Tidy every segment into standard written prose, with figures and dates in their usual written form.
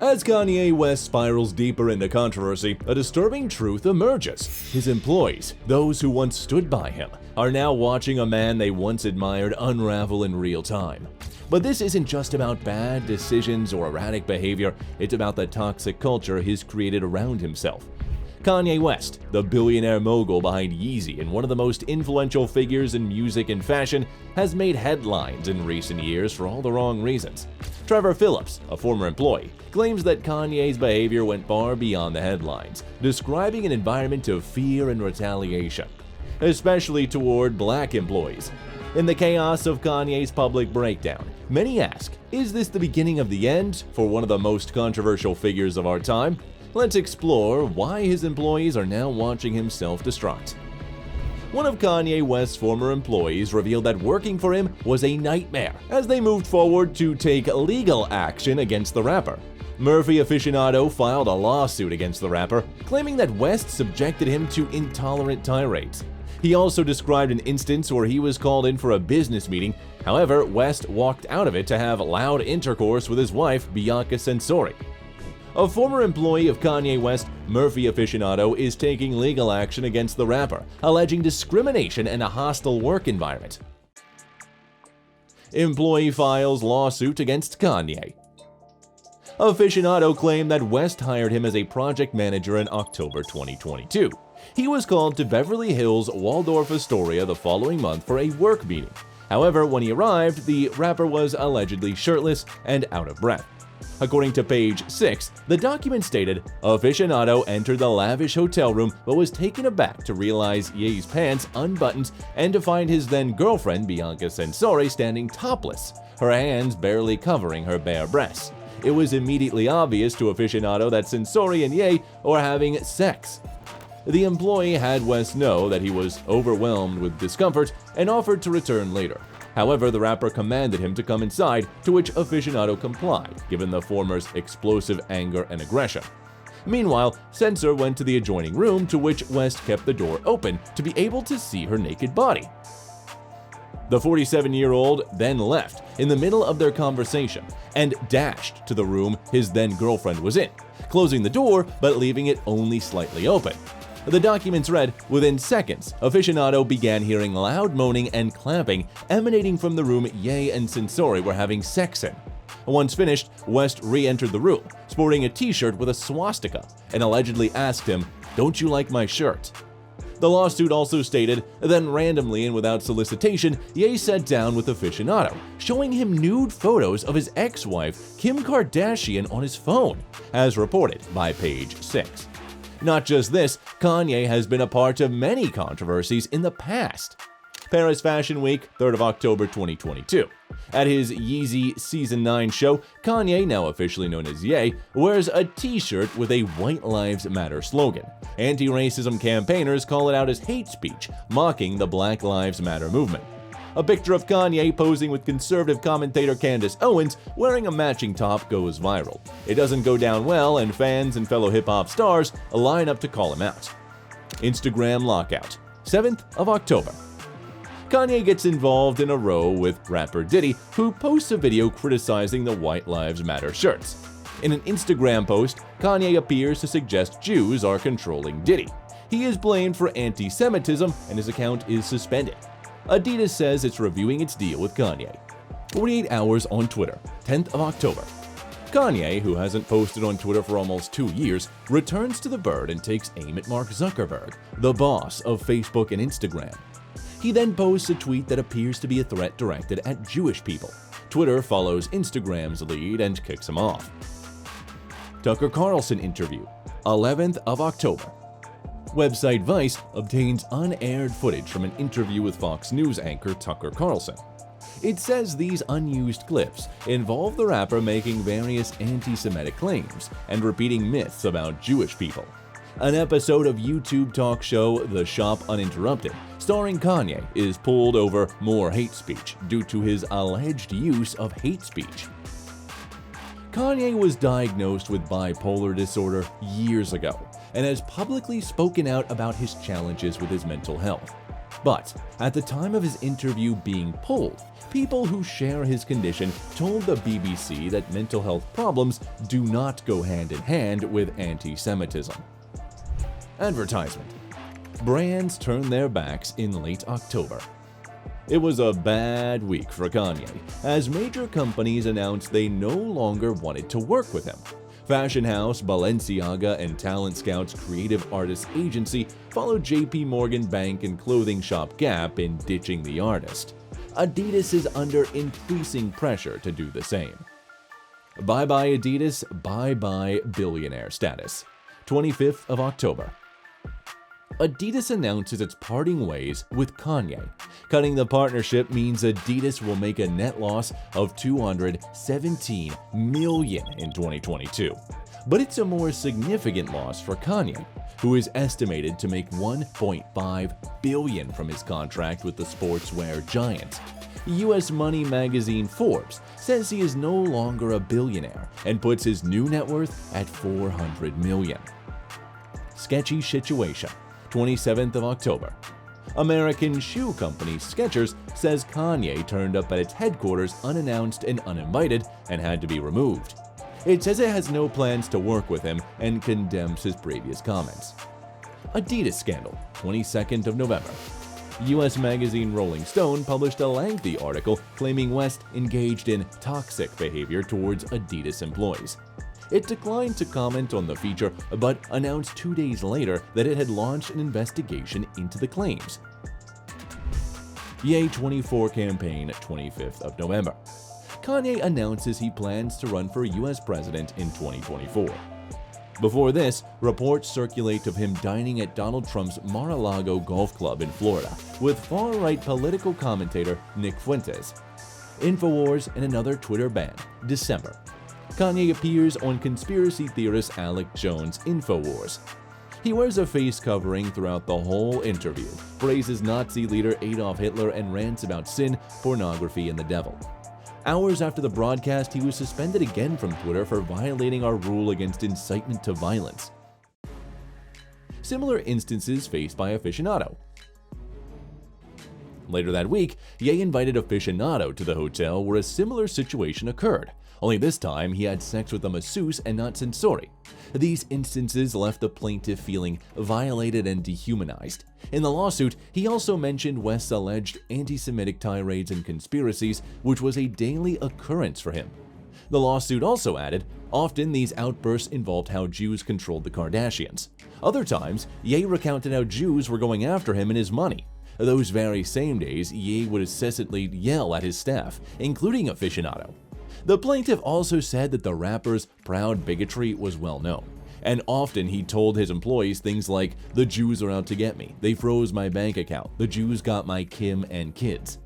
As Kanye West spirals deeper into controversy, a disturbing truth emerges. His employees, those who once stood by him, are now watching a man they once admired unravel in real time. But this isn't just about bad decisions or erratic behavior, it's about the toxic culture he's created around himself. Kanye West, the billionaire mogul behind Yeezy and one of the most influential figures in music and fashion, has made headlines in recent years for all the wrong reasons. Trevor Phillips, a former employee, claims that Kanye's behavior went far beyond the headlines, describing an environment of fear and retaliation, especially toward black employees. In the chaos of Kanye's public breakdown, many ask, is this the beginning of the end for one of the most controversial figures of our time? Let's explore why his employees are now watching him self-destruct. One of Kanye West's former employees revealed that working for him was a nightmare as they moved forward to take legal action against the rapper. Murphy Aficionado filed a lawsuit against the rapper, claiming that West subjected him to intolerant tirades. He also described an instance where he was called in for a business meeting. However, West walked out of it to have loud intercourse with his wife, Bianca Censori. A former employee of Kanye West, Murphy Aficionado, is taking legal action against the rapper, alleging discrimination and a hostile work environment. Employee files lawsuit against Kanye. Aficionado claimed that West hired him as a project manager in October 2022. He was called to Beverly Hills Waldorf Astoria the following month for a work meeting. However, when he arrived, the rapper was allegedly shirtless and out of breath. According to page 6, the document stated, Aficionado entered the lavish hotel room but was taken aback to realize Ye's pants unbuttoned and to find his then-girlfriend Bianca Censori standing topless, her hands barely covering her bare breasts. It was immediately obvious to Aficionado that Censori and Ye were having sex. The employee had West know that he was overwhelmed with discomfort and offered to return later. However, the rapper commanded him to come inside, to which Aficionado complied, given the former's explosive anger and aggression. Meanwhile, Censor went to the adjoining room, to which West kept the door open to be able to see her naked body. The 47-year-old then left in the middle of their conversation and dashed to the room his then-girlfriend was in, closing the door but leaving it only slightly open. The documents read, within seconds, Aficionado began hearing loud moaning and clapping emanating from the room Ye and Censori were having sex in. Once finished, West re-entered the room, sporting a t-shirt with a swastika, and allegedly asked him, "Don't you like my shirt?" The lawsuit also stated, then randomly and without solicitation, Ye sat down with Aficionado, showing him nude photos of his ex-wife, Kim Kardashian, on his phone, as reported by page 6. Not just this, Kanye has been a part of many controversies in the past. Paris Fashion Week, 3rd of October 2022. At his Yeezy Season 9 show, Kanye, now officially known as Ye, wears a t-shirt with a White Lives Matter slogan. Anti-racism campaigners call it out as hate speech, mocking the Black Lives Matter movement. A picture of Kanye posing with conservative commentator Candace Owens wearing a matching top goes viral. It doesn't go down well, and fans and fellow hip-hop stars line up to call him out. Instagram lockout, 7th of October. Kanye gets involved in a row with rapper Diddy, who posts a video criticizing the White Lives Matter shirts. In an Instagram post, Kanye appears to suggest Jews are controlling Diddy. He is blamed for anti-Semitism, and his account is suspended. Adidas says it's reviewing its deal with Kanye. 48 hours on Twitter, 10th of October. Kanye, who hasn't posted on Twitter for almost 2 years, returns to the bird and takes aim at Mark Zuckerberg, the boss of Facebook and Instagram. He then posts a tweet that appears to be a threat directed at Jewish people. Twitter follows Instagram's lead and kicks him off. Tucker Carlson interview, 11th of October. Website Vice obtains unaired footage from an interview with Fox News anchor Tucker Carlson. It says these unused clips involve the rapper making various anti-Semitic claims and repeating myths about Jewish people. An episode of YouTube talk show The Shop Uninterrupted, starring Kanye, is pulled over more hate speech due to his alleged use of hate speech. Kanye was diagnosed with bipolar disorder years ago and has publicly spoken out about his challenges with his mental health. But at the time of his interview being pulled, people who share his condition told the BBC that mental health problems do not go hand in hand with anti-Semitism. Advertisement. Brands turn their backs in late October. It was a bad week for Kanye, as major companies announced they no longer wanted to work with him. Fashion house Balenciaga and Talent Scouts creative artist agency followed JP Morgan bank and clothing shop Gap in ditching the artist. Adidas is under increasing pressure to do the same. Bye-bye Adidas, bye-bye billionaire status. 25th of October. Adidas announces its parting ways with Kanye. Cutting the partnership means Adidas will make a net loss of $217 million in 2022. But it's a more significant loss for Kanye, who is estimated to make $1.5 billion from his contract with the sportswear giant. US Money magazine Forbes says he is no longer a billionaire and puts his new net worth at $400 million. Sketchy situation. 27th of October. American shoe company Skechers says Kanye turned up at its headquarters unannounced and uninvited and had to be removed. It says it has no plans to work with him and condemns his previous comments. Adidas scandal. 22nd of November. US magazine Rolling Stone published a lengthy article claiming West engaged in toxic behavior towards Adidas employees. It declined to comment on the feature, but announced 2 days later that it had launched an investigation into the claims. Ye 24 campaign, 25th of November. Kanye announces he plans to run for US president in 2024. Before this, reports circulate of him dining at Donald Trump's Mar-a-Lago golf club in Florida with far-right political commentator Nick Fuentes. Infowars and another Twitter ban, December. Kanye appears on conspiracy theorist Alex Jones' Infowars. He wears a face covering throughout the whole interview, praises Nazi leader Adolf Hitler, and rants about sin, pornography, and the devil. Hours after the broadcast, he was suspended again from Twitter for violating our rule against incitement to violence. Similar instances faced by Aficionado. Later that week, Ye invited Aficionado to the hotel where a similar situation occurred. Only this time, he had sex with a masseuse and not Sensori. These instances left the plaintiff feeling violated and dehumanized. In the lawsuit, he also mentioned West's alleged anti-Semitic tirades and conspiracies, which was a daily occurrence for him. The lawsuit also added, often these outbursts involved how Jews controlled the Kardashians. Other times, Ye recounted how Jews were going after him and his money. Those very same days, Ye would incessantly yell at his staff, including Aficionado. The plaintiff also said that the rapper's proud bigotry was well known, and often he told his employees things like, "The Jews are out to get me, they froze my bank account, the Jews got my Kim and kids."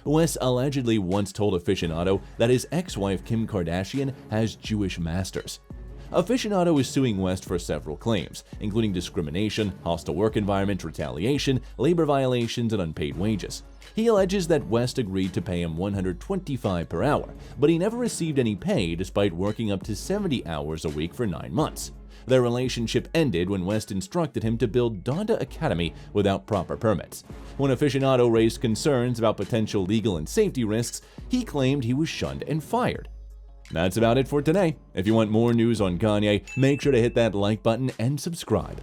West allegedly once told Aficionado that his ex-wife Kim Kardashian has Jewish masters. Aficionado is suing West for several claims, including discrimination, hostile work environment, retaliation, labor violations, and unpaid wages. He alleges that West agreed to pay him $125 per hour, but he never received any pay despite working up to 70 hours a week for 9 months. Their relationship ended when West instructed him to build Donda Academy without proper permits. When Aficionado raised concerns about potential legal and safety risks, he claimed he was shunned and fired. That's about it for today. If you want more news on Kanye, make sure to hit that like button and subscribe.